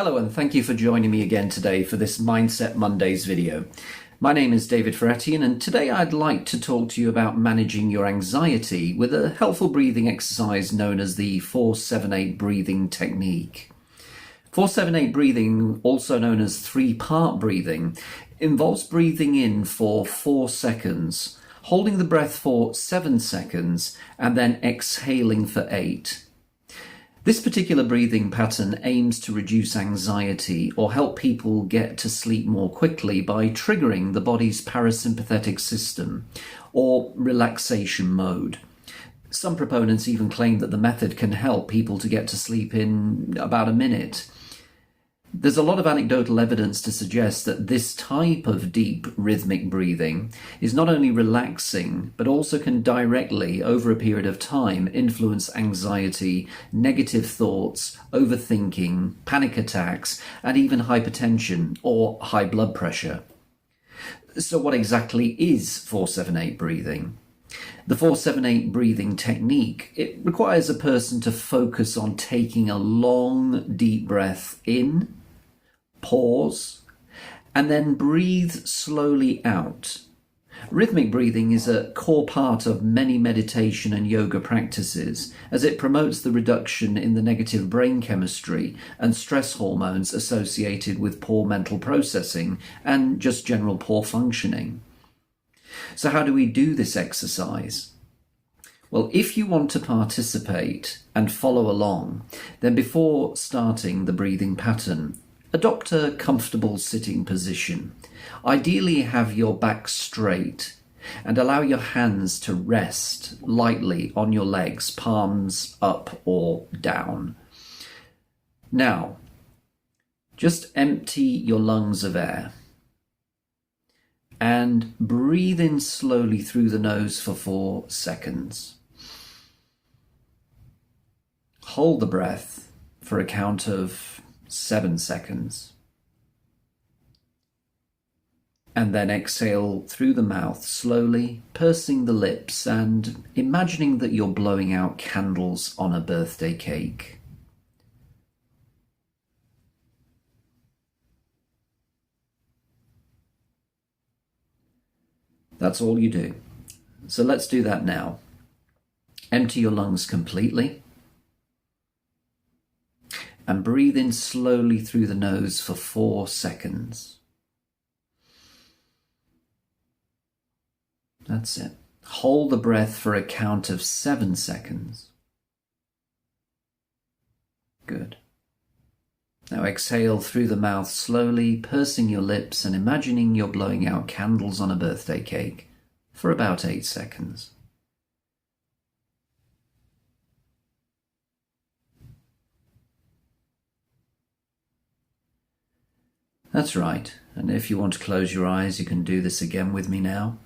Hello and thank you for joining me again today for this Mindset Mondays video. My name is David Faratian and today I'd like to talk to you about managing your anxiety with a helpful breathing exercise known as the 4-7-8 breathing technique. 4-7-8 breathing, also known as three-part breathing, involves breathing in for 4 seconds, holding the breath for 7 seconds and then exhaling for 8. This particular breathing pattern aims to reduce anxiety or help people get to sleep more quickly by triggering the body's parasympathetic system or relaxation mode. Some proponents even claim that the method can help people to get to sleep in about a minute. There's a lot of anecdotal evidence to suggest that this type of deep rhythmic breathing is not only relaxing, but also can directly, over a period of time, influence anxiety, negative thoughts, overthinking, panic attacks, and even hypertension or high blood pressure. So what exactly is 4-7-8 breathing? The 4-7-8 breathing technique, it requires a person to focus on taking a long, deep breath in, pause, and then breathe slowly out. Rhythmic breathing is a core part of many meditation and yoga practices as it promotes the reduction in the negative brain chemistry and stress hormones associated with poor mental processing and just general poor functioning. So how do we do this exercise? Well, if you want to participate and follow along, then before starting the breathing pattern, adopt a comfortable sitting position. Ideally, have your back straight and allow your hands to rest lightly on your legs, palms up or down. Now, just empty your lungs of air and breathe in slowly through the nose for 4 seconds. Hold the breath for a count of 7 seconds. And then exhale through the mouth slowly, pursing the lips and imagining that you're blowing out candles on a birthday cake. That's all you do. So let's do that now. Empty your lungs completely. And breathe in slowly through the nose for 4 seconds. That's it. Hold the breath for a count of 7 seconds. Good. Now exhale through the mouth slowly, pursing your lips and imagining you're blowing out candles on a birthday cake for about 8 seconds. That's right, and if you want to close your eyes, you can do this again with me now.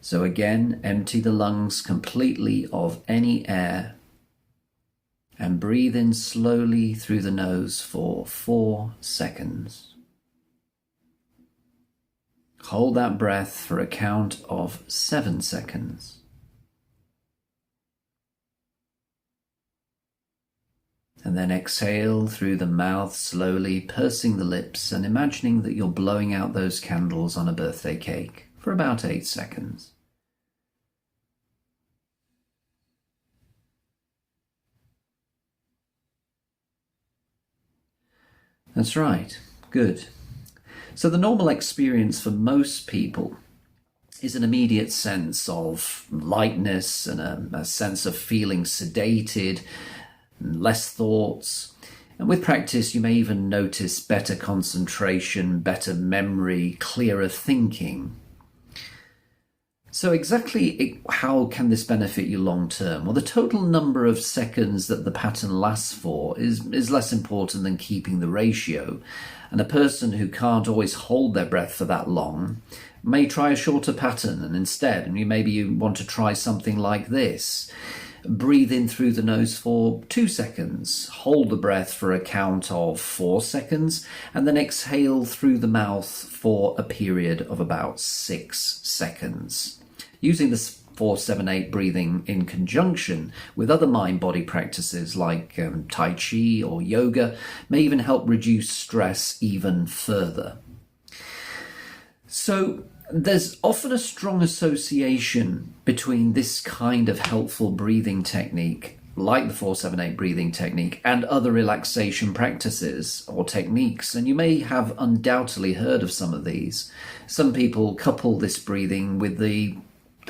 So again, empty the lungs completely of any air and breathe in slowly through the nose for 4 seconds. Hold that breath for a count of 7 seconds. And then exhale through the mouth slowly, pursing the lips and imagining that you're blowing out those candles on a birthday cake for about 8 seconds. That's right. Good. So the normal experience for most people is an immediate sense of lightness and a sense of feeling sedated, less thoughts, and with practice you may even notice better concentration, better memory, clearer thinking. So exactly how can this benefit you long term? Well, the total number of seconds that the pattern lasts for is less important than keeping the ratio, and a person who can't always hold their breath for that long may try a shorter pattern, and instead maybe you want to try something like this. Breathe in through the nose for 2 seconds, hold the breath for a count of 4 seconds, and then exhale through the mouth for a period of about 6 seconds. Using this 4-7-8 breathing in conjunction with other mind-body practices like Tai Chi or yoga may even help reduce stress even further. So there's often a strong association between this kind of helpful breathing technique, like the 4-7-8 breathing technique, and other relaxation practices or techniques. And you may have undoubtedly heard of some of these. Some people couple this breathing with the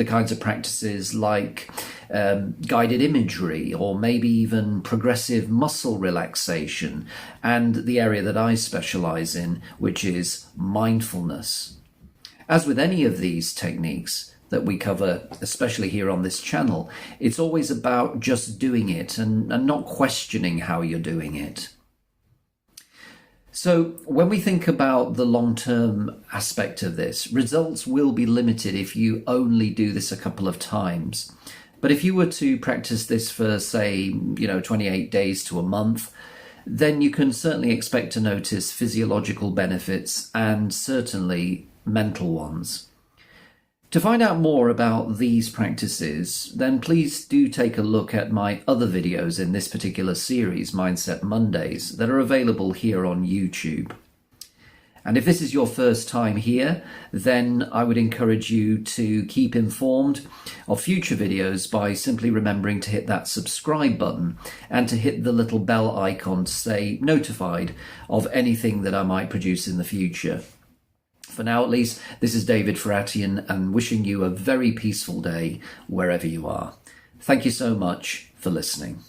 kinds of practices like guided imagery, or maybe even progressive muscle relaxation, and the area that I specialize in, which is mindfulness. As with any of these techniques that we cover, especially here on this channel, it's always about just doing it and not questioning how you're doing it. So when we think about the long-term aspect of this, results will be limited if you only do this a couple of times. But if you were to practice this for, say, 28 days to a month, then you can certainly expect to notice physiological benefits and certainly mental ones. To find out more about these practices, then please do take a look at my other videos in this particular series, Mindset Mondays, that are available here on YouTube. And if this is your first time here, then I would encourage you to keep informed of future videos by simply remembering to hit that subscribe button and to hit the little bell icon to stay notified of anything that I might produce in the future. For now, at least, this is David Faratian, and wishing you a very peaceful day wherever you are. Thank you so much for listening.